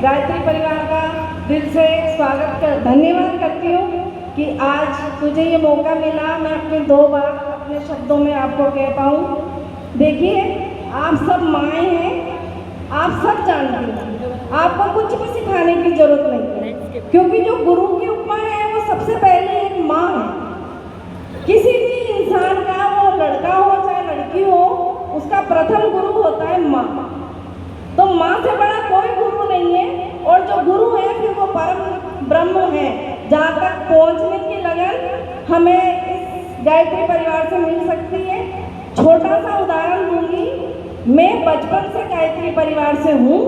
गायत्री परिवार का दिल से धन्यवाद करती हूँ कि आज मुझे ये मौका मिला, मैं अपने 2 बात अपने शब्दों में आपको कह पाऊँ। देखिए, आप सब माएँ हैं, आप सब जानती हैं, आपको कुछ भी सिखाने की जरूरत नहीं है, क्योंकि जो गुरु की उपमा है वो सबसे पहले एक माँ है। किसी भी इंसान का, वो लड़का हो चाहे लड़की हो, उसका प्रथम गुरु होता है माँ। तो माँ से बड़ा कोई गुरु नहीं है, और जो गुरु है फिर वो परम ब्रह्म है। जहाँ तक पहुँचने की लगन हमें इस गायत्री परिवार से मिल सकती है। छोटा सा उदाहरण दूंगी। मैं बचपन से गायत्री परिवार से हूँ,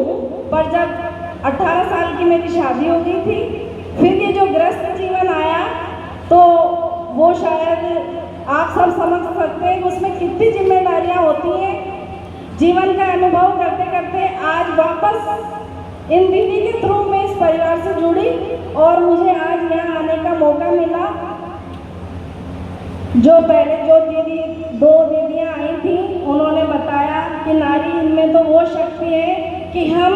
पर जब 18 साल की मेरी शादी हो गई थी, फिर ये जो गृहस्थ जीवन आया, तो वो शायद आप सब समझ सकते हैं कि उसमें कितनी जिम्मेदारियाँ होती हैं। जीवन का अनुभव करते करते आज वापस इन दीदी के थ्रू मैं इस परिवार से जुड़ी, और मुझे आज यहाँ आने का मौका मिला। जो पहले जो दो दीदियाँ आई थी, उन्होंने बताया कि नारी इनमें तो वो शक्ति है कि हम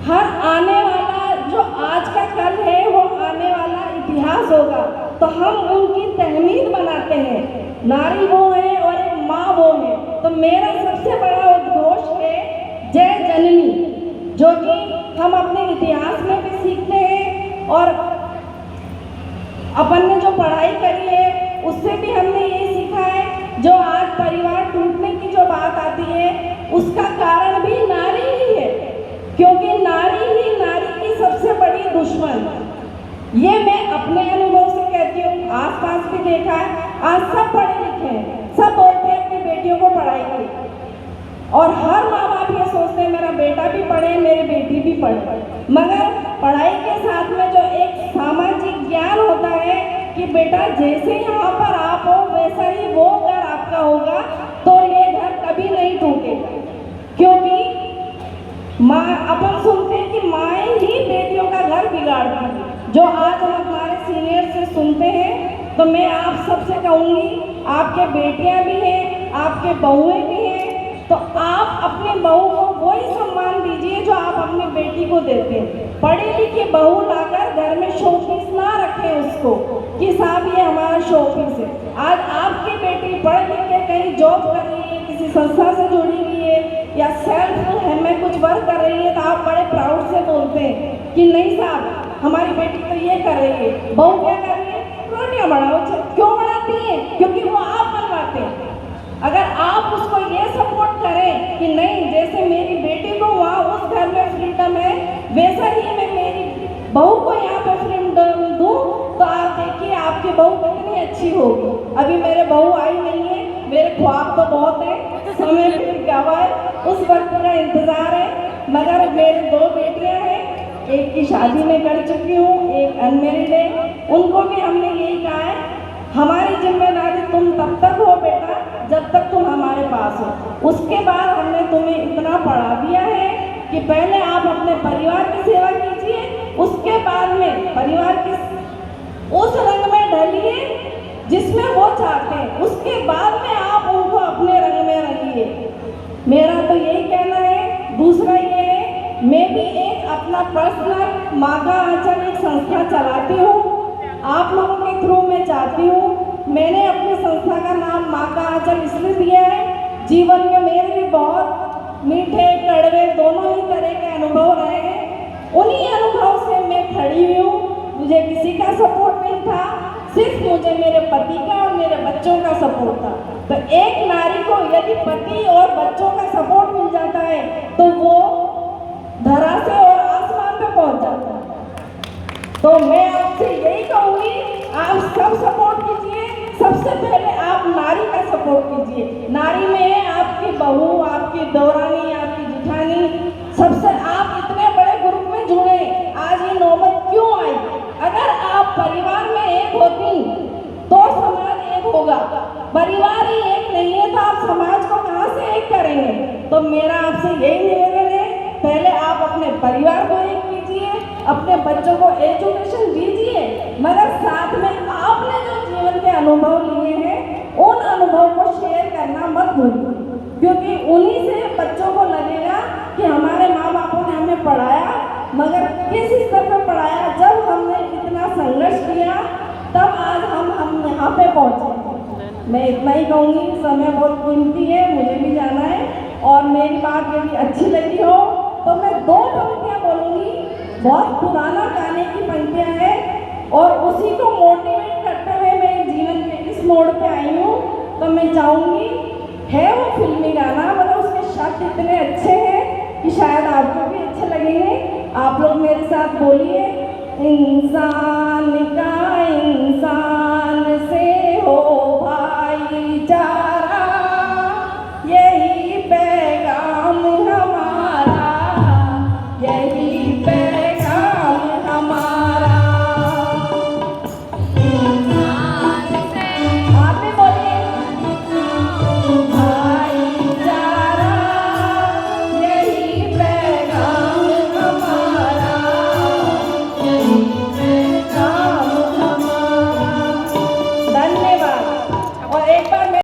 हर आने वाला, जो आज का कल है वो आने वाला इतिहास होगा, तो हम उनकी तहमीद बनाते हैं। नारी वो है और एक माँ वो है। तो मेरा सबसे बड़ा उद्घोष है जय जननी, जो कि हम अपने इतिहास में भी सीखते हैं, और अपन ने जो पढ़ाई करी है उससे भी हमने ये सीखा है। जो आज परिवार टूटने की जो बात आती है, उसका कारण भी नारी ही है, क्योंकि नारी ही नारी की सबसे बड़ी दुश्मन। ये मैं अपने अनुभव से कहती हूँ, आसपास भी देखा है। आज सब पढ़े लिखे हैं, सब बोलते हैं अपनी बेटियों को पढ़ाई करें, और हर माँ बाप ये सोचते हैं मेरा बेटा भी पढ़े, मेरी बेटी भी पढ़े। मगर पढ़ाई के साथ में जो एक सामाजिक ज्ञान होता है कि बेटा जैसे यहाँ पर आप हो वैसा ही वो घर आपका होगा, तो ये घर कभी नहीं टूटेगा। क्योंकि माँ, अपन सुनते हैं कि माएँ ही बेटियों का घर बिगाड़ती हैं। जो आज हम हमारे सीनियर से सुनते हैं, तो मैं आप सबसे कहूँगी, आपके बेटियाँ भी हैं, आपके बहुएँ भी हैं, तो आप अपने बहू को वही सम्मान दीजिए जो आप अपनी बेटी को देते हैं। पढ़ी लिखी बहू लाकर घर में शोपीस ना रखें उसको कि साहब ये हमारा शोपीस है। आज आपकी बेटी पढ़ लिख के कहीं जॉब कर रही है, किसी संस्था से जुड़ी हुई है, या सेल्फ में कुछ वर्क कर रही है, तो आप बड़े प्राउड से बोलते हैं कि नहीं साहब हमारी बेटी तो ये कर रही है। बहू क्या कर रही है? रोटियाँ बनाओ। क्यों बनाती है? क्योंकि वो आप बनवाते हैं। अगर आप उसको ये सपोर्ट करें कि नहीं, जैसे मेरी बेटी को वहाँ उस घर में फ्रीडम है, वैसा ही मैं मेरी बहू को यहाँ पे फ्रीडम दूँ, तो आप देखिए आपकी बहू कितनी अच्छी होगी। अभी मेरे बहू आई नहीं है, मेरे ख्वाब तो बहुत है, समय फिर क्या हुआ है, उस वक्त का इंतज़ार है। मगर मेरे 2 बेटियाँ हैं, एक की शादी में कर चुकी हूँ, एक अनमेरिड है। उनको भी हमने यही कहा है, हमारी जिम्मेदारी तुम तब तक हो बेटा जब तक तुम हमारे पास हो। उसके बाद हमने तुम्हें इतना पढ़ा दिया है कि पहले आप अपने परिवार की सेवा कीजिए, उसके बाद में परिवार की उस रंग में ढलिए जिसमें वो चाहते हैं, उसके बाद में आप उनको अपने रंग में रंगिए। मेरा तो यही कहना है। दूसरा ये है, मैं भी एक अपना पर्सनल माँ का आंचल एक संस्था चलाती हूँ, आप लोगों के थ्रू मैं चाहती हूँ। मैंने अपनी संस्था का नाम माँ का आंचल इसलिए दिया है, जीवन में मेरे भी बहुत मीठे कड़वे दोनों ही तरह के अनुभव रहे हैं। उन्हीं अनुभव से मैं खड़ी हुई हूँ। मुझे किसी का सपोर्ट नहीं था, सिर्फ मुझे मेरे पति का और मेरे बच्चों का सपोर्ट था। तो एक नारी को यदि पति और बच्चों का सपोर्ट मिल जाता है, तो वो धरा से और आसमान पे पहुँच जाता है। तो मैं आपसे यही कहूँगी, आप सब सपोर्ट कीजिए। सबसे पहले आप नारी का सपोर्ट कीजिए। नारी में है आपकी बहू, आपकी दौरानी, आपकी जिठानी, सबसे आप इतने बड़े ग्रुप में जुड़े। आज ये नौबत क्यों आई? अगर आप परिवार में एक होती तो समाज एक होगा। परिवार ही एक नहीं है तो आप समाज को कहाँ से एक करेंगे? तो मेरा आपसे यही निवेदन है, पहले आप अपने परिवार को एक कीजिए, अपने बच्चों को एजुकेशन दीजिए, मगर साथ में आपने जो जीवन के अनुभव लिए हैं उन अनुभव को शेयर करना मत भूलिए, क्योंकि उन्हीं से बच्चों को लगेगा कि हमारे माँ बापों ने हमें पढ़ाया मगर किस स्तर पर पढ़ाया, जब हमने इतना संघर्ष किया तब आज हम यहाँ पे पहुँचे। मैं इतना ही कहूँगी, समय बहुत कीमती है, मुझे भी जाना है। और मेरी बात यदि अच्छी लगी हो तो मैं 2 पंक्तियाँ बोलूँगी, बहुत पुराना गाने की पंक्तियाँ हैं और उसी को मोटिवेट करते हुए मैं जीवन के इस मोड़ पे आई हूँ। तो मैं चाहूँगी, है वो फिल्मी गाना, मतलब उसके शब्द इतने अच्छे हैं कि शायद आपको भी अच्छे लगेंगे। आप लोग मेरे साथ बोलिए, इंसान का इंसान से हो